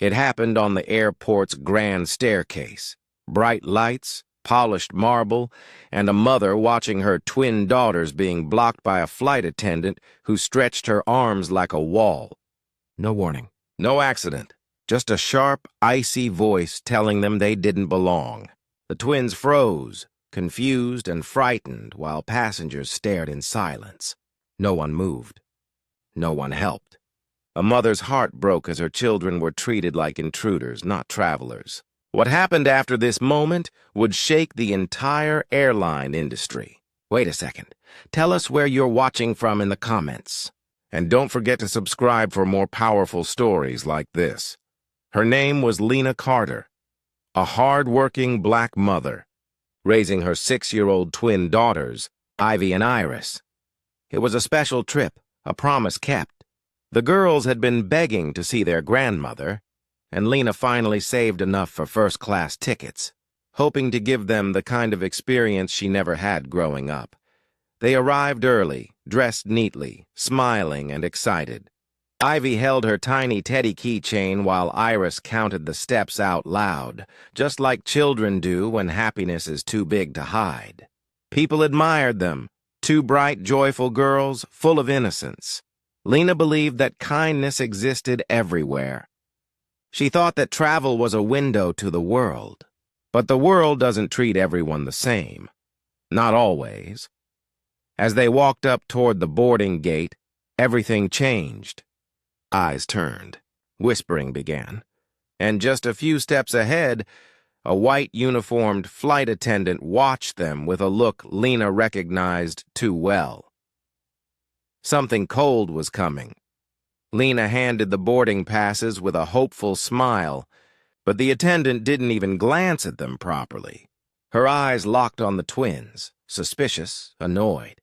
It happened on the airport's grand staircase. Bright lights, polished marble, and a mother watching her twin daughters being blocked by a flight attendant who stretched her arms like a wall. No warning, no accident, just a sharp, icy voice telling them they didn't belong. The twins froze, confused and frightened, while passengers stared in silence. No one moved. No one helped. A mother's heart broke as her children were treated like intruders, not travelers. What happened after this moment would shake the entire airline industry. Wait a second. Tell us where you're watching from in the comments. And don't forget to subscribe for more powerful stories like this. Her name was Lena Carter, a hard-working black mother, raising her 6-year-old twin daughters, Ivy and Iris. It was a special trip, a promise kept. The girls had been begging to see their grandmother, and Lena finally saved enough for first-class tickets, hoping to give them the kind of experience she never had growing up. They arrived early, dressed neatly, smiling and excited. Ivy held her tiny teddy keychain while Iris counted the steps out loud, just like children do when happiness is too big to hide. People admired them, two bright, joyful girls full of innocence. Lena believed that kindness existed everywhere. She thought that travel was a window to the world. But the world doesn't treat everyone the same. Not always. As they walked up toward the boarding gate, everything changed. Eyes turned. Whispering began. And just a few steps ahead, a white-uniformed flight attendant watched them with a look Lena recognized too well. Something cold was coming. Lena handed the boarding passes with a hopeful smile, but the attendant didn't even glance at them properly. Her eyes locked on the twins, suspicious, annoyed.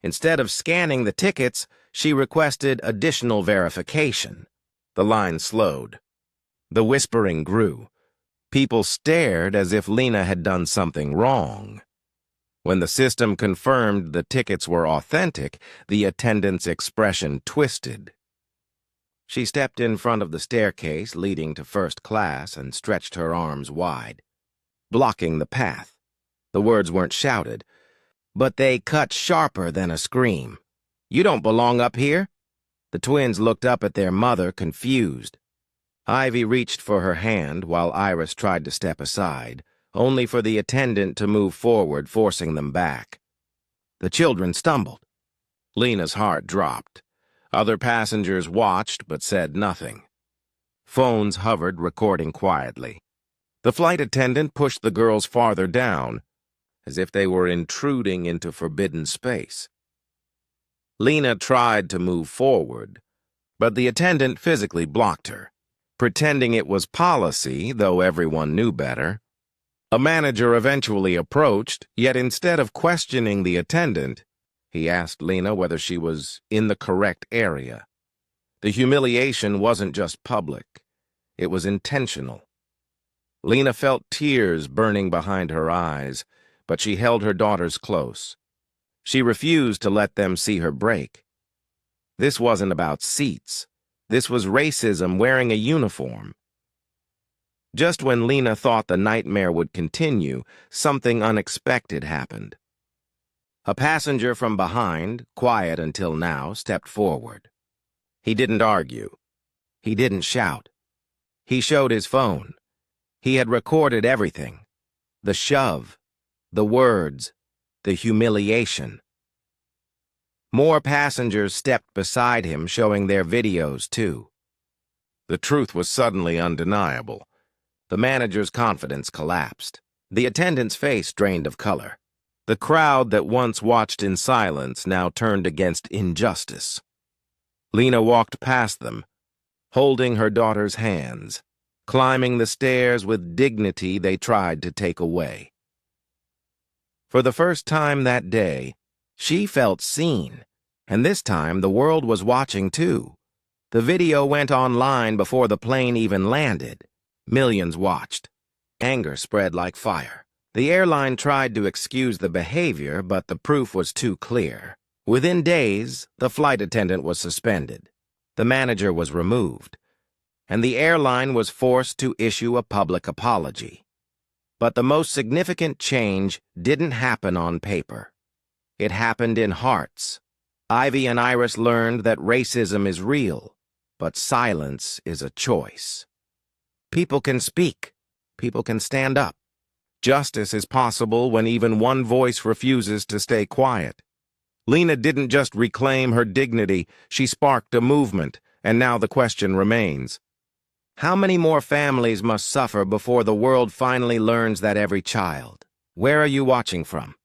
Instead of scanning the tickets, she requested additional verification. The line slowed. The whispering grew. People stared as if Lena had done something wrong. When the system confirmed the tickets were authentic, the attendant's expression twisted. She stepped in front of the staircase leading to first class and stretched her arms wide, blocking the path. The words weren't shouted, but they cut sharper than a scream. "You don't belong up here." The twins looked up at their mother, confused. Ivy reached for her hand while Iris tried to step aside, only for the attendant to move forward, forcing them back. The children stumbled. Lena's heart dropped. Other passengers watched but said nothing. Phones hovered, recording quietly. The flight attendant pushed the girls farther down, as if they were intruding into forbidden space. Lena tried to move forward, but the attendant physically blocked her, pretending it was policy, though everyone knew better. A manager eventually approached, yet instead of questioning the attendant, he asked Lena whether she was in the correct area. The humiliation wasn't just public. It was intentional. Lena felt tears burning behind her eyes, but she held her daughters close. She refused to let them see her break. This wasn't about seats. This was racism wearing a uniform. Just when Lena thought the nightmare would continue, something unexpected happened. A passenger from behind, quiet until now, stepped forward. He didn't argue. He didn't shout. He showed his phone. He had recorded everything. The shove, the words, the humiliation. More passengers stepped beside him, showing their videos too. The truth was suddenly undeniable. The manager's confidence collapsed. The attendant's face drained of color. The crowd that once watched in silence now turned against injustice. Lena walked past them, holding her daughter's hands, climbing the stairs with dignity they tried to take away. For the first time that day, she felt seen, and this time the world was watching too. The video went online before the plane even landed. Millions watched. Anger spread like fire. The airline tried to excuse the behavior, but the proof was too clear. Within days, the flight attendant was suspended. The manager was removed. and the airline was forced to issue a public apology. But the most significant change didn't happen on paper. It happened in hearts. Ivy and Iris learned that racism is real, but silence is a choice. People can speak. People can stand up. Justice is possible when even one voice refuses to stay quiet. Lena didn't just reclaim her dignity, she sparked a movement, and now the question remains. How many more families must suffer before the world finally learns that every child? Where are you watching from?